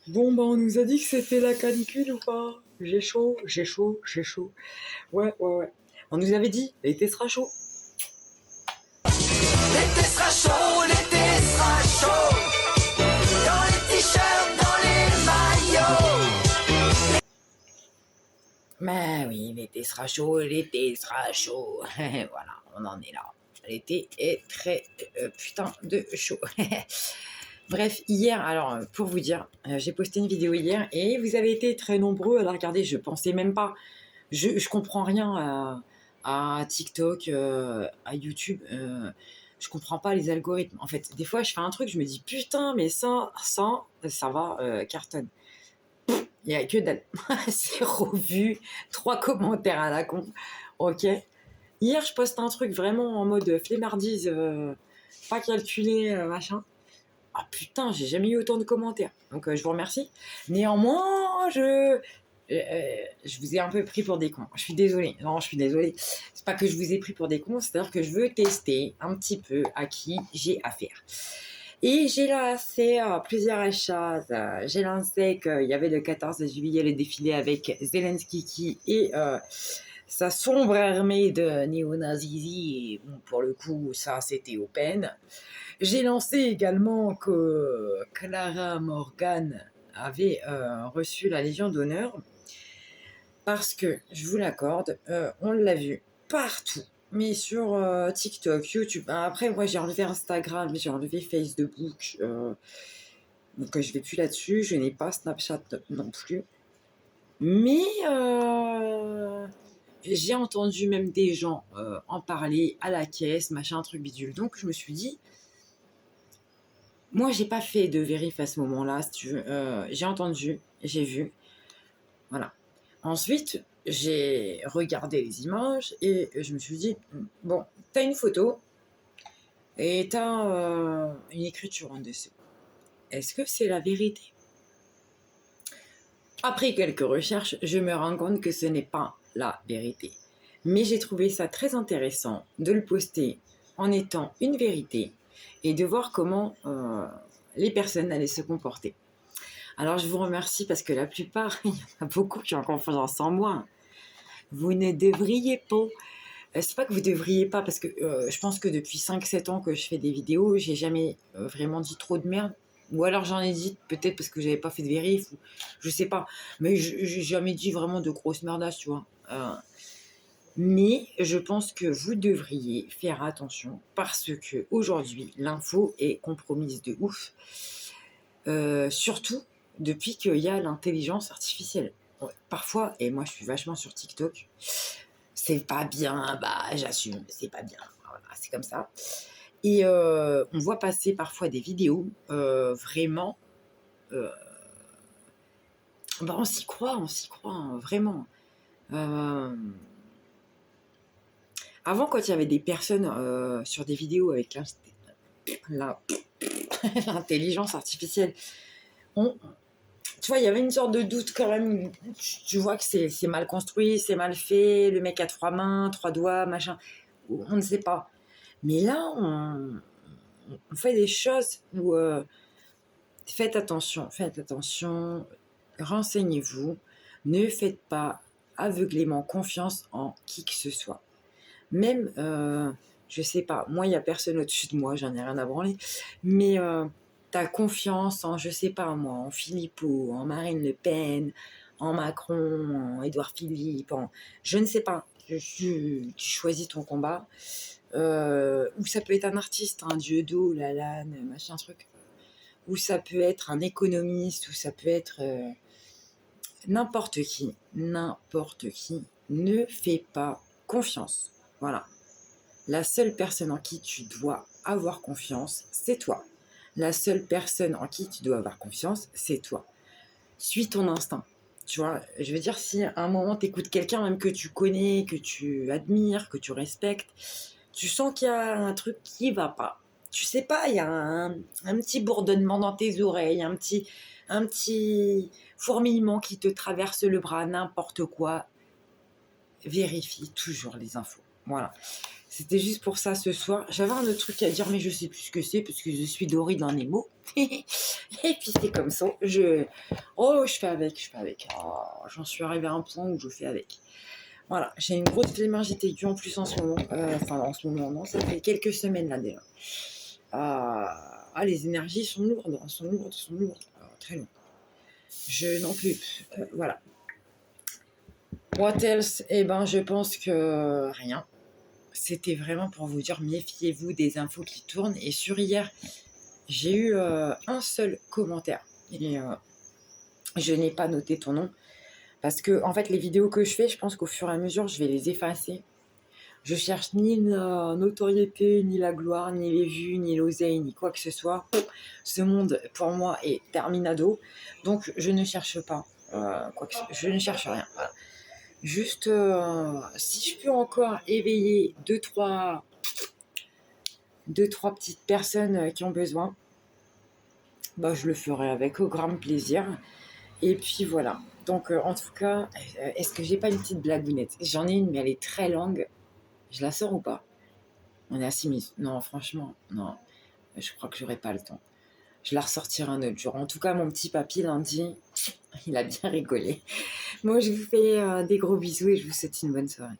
Bon, bah, on nous a dit que c'était la canicule ou pas? J'ai chaud, j'ai chaud, j'ai chaud. Ouais, ouais, ouais. On nous avait dit, l'été sera chaud. L'été sera chaud, l'été sera chaud. Dans les t-shirts, dans les maillots. Mais oui, l'été sera chaud, l'été sera chaud. Voilà, on en est là. L'été est très putain de chaud. Bref, hier, alors pour vous dire, j'ai posté une vidéo hier et vous avez été très nombreux à la regarder. Je pensais même pas. Je comprends rien à TikTok, à YouTube. Je comprends pas les algorithmes. En fait, des fois, je fais un truc, je me dis putain, mais ça va, cartonne. Il n'y a que dalle. Zéro vue, 3 commentaires à la con. Ok. Hier, je poste un truc vraiment en mode flemmardise, pas calculé, machin. Ah putain, j'ai jamais eu autant de commentaires. Donc je vous remercie. Néanmoins, je vous ai un peu pris pour des cons. Je suis désolée. Non, je suis désolée. C'est pas que je vous ai pris pour des cons, c'est-à-dire que je veux tester un petit peu à qui j'ai affaire. Et j'ai lancé plusieurs achats. J'ai lancé qu'il y avait le 14 juillet le défilé avec Zelensky et sa sombre armée de néo-nazis. Et bon, pour le coup, ça, c'était open. J'ai lancé également que Clara Morgan avait reçu la Légion d'honneur parce que, je vous l'accorde, on l'a vu partout, mais sur TikTok, YouTube. Après, moi, j'ai enlevé Instagram, j'ai enlevé Facebook, donc je vais plus là-dessus. Je n'ai pas Snapchat non plus. Mais j'ai entendu même des gens en parler à la caisse, machin, truc bidule. Donc, je me suis dit, moi, j'ai pas fait de vérif à ce moment-là, si tu veux. J'ai entendu, j'ai vu. Voilà. Ensuite, j'ai regardé les images et je me suis dit, bon, t'as une photo et t'as une écriture en dessous. Est-ce que c'est la vérité? Après quelques recherches, je me rends compte que ce n'est pas la vérité. Mais j'ai trouvé ça très intéressant de le poster en étant une vérité et de voir comment les personnes allaient se comporter. Alors, je vous remercie parce que la plupart, il y en a beaucoup qui ont confiance en moi. Vous ne devriez pas. C'est pas que vous devriez pas, parce que je pense que depuis 5-7 ans que je fais des vidéos, j'ai jamais vraiment dit trop de merde. Ou alors j'en ai dit peut-être parce que j'avais pas fait de vérif, ou je sais pas. Mais j'ai jamais dit vraiment de grosses merdasses, tu vois. Mais je pense que vous devriez faire attention parce que aujourd'hui l'info est compromise de ouf. Surtout depuis qu'il y a l'intelligence artificielle. Ouais, parfois, et moi je suis vachement sur TikTok, c'est pas bien, bah j'assume, c'est pas bien, voilà, c'est comme ça. Et on voit passer parfois des vidéos, vraiment, bah on s'y croit, hein, vraiment. Avant, quand il y avait des personnes sur des vidéos avec l'intelligence artificielle, tu vois, il y avait une sorte de doute quand même. Tu vois que c'est mal construit, c'est mal fait, le mec a 3 mains, 3 doigts, machin. On ne sait pas. Mais là, on fait des choses où faites attention, renseignez-vous, ne faites pas aveuglément confiance en qui que ce soit. Même, je sais pas, moi, il n'y a personne au-dessus de moi, j'en ai rien à branler, mais t'as confiance en, je sais pas moi, en Philippot, en Marine Le Pen, en Macron, en Édouard Philippe, je ne sais pas, tu choisis ton combat, ou ça peut être un artiste, un Dieudo, Lalanne, machin truc, ou ça peut être un économiste, ou ça peut être n'importe qui, ne fais pas confiance. Voilà. La seule personne en qui tu dois avoir confiance, c'est toi. La seule personne en qui tu dois avoir confiance, c'est toi. Suis ton instinct. Tu vois, je veux dire, si à un moment tu écoutes quelqu'un même que tu connais, que tu admires, que tu respectes, tu sens qu'il y a un truc qui va pas. Tu sais pas, il y a un petit bourdonnement dans tes oreilles, un petit fourmillement qui te traverse le bras, n'importe quoi. Vérifie toujours les infos. Voilà. C'était juste pour ça ce soir. J'avais un autre truc à dire, mais je sais plus ce que c'est, parce que je suis dorée dans les mots. Et puis c'est comme ça. Je fais avec. Oh, j'en suis arrivée à un point où je fais avec. Voilà, j'ai une grosse flémingite aiguë en plus en ce moment. Enfin, en ce moment, non, ça fait quelques semaines là déjà. Les énergies sont lourdes, très lourdes. Je n'en peux plus. Voilà. What else? Eh ben, je pense que rien. C'était vraiment pour vous dire, méfiez-vous des infos qui tournent. Et sur hier, j'ai eu un seul commentaire. Et je n'ai pas noté ton nom. Parce que, en fait, les vidéos que je fais, je pense qu'au fur et à mesure, je vais les effacer. Je cherche ni la notoriété, ni la gloire, ni les vues, ni l'oseille, ni quoi que ce soit. Ce monde, pour moi, est terminado. Donc, je ne cherche pas. Je ne cherche rien. Voilà. Juste, si je peux encore éveiller deux, trois petites personnes qui ont besoin, bah, je le ferai avec grand plaisir. Et puis voilà. Donc, en tout cas, est-ce que j'ai pas une petite blagounette? J'en ai une, mais elle est très longue. Je la sors ou pas? On est à 6 minutes. Non, franchement, non. Je crois que j'aurai pas le temps. Je la ressortirai un autre jour. En tout cas, mon petit papy lundi, il a bien rigolé. Moi, je vous fais des gros bisous et je vous souhaite une bonne soirée.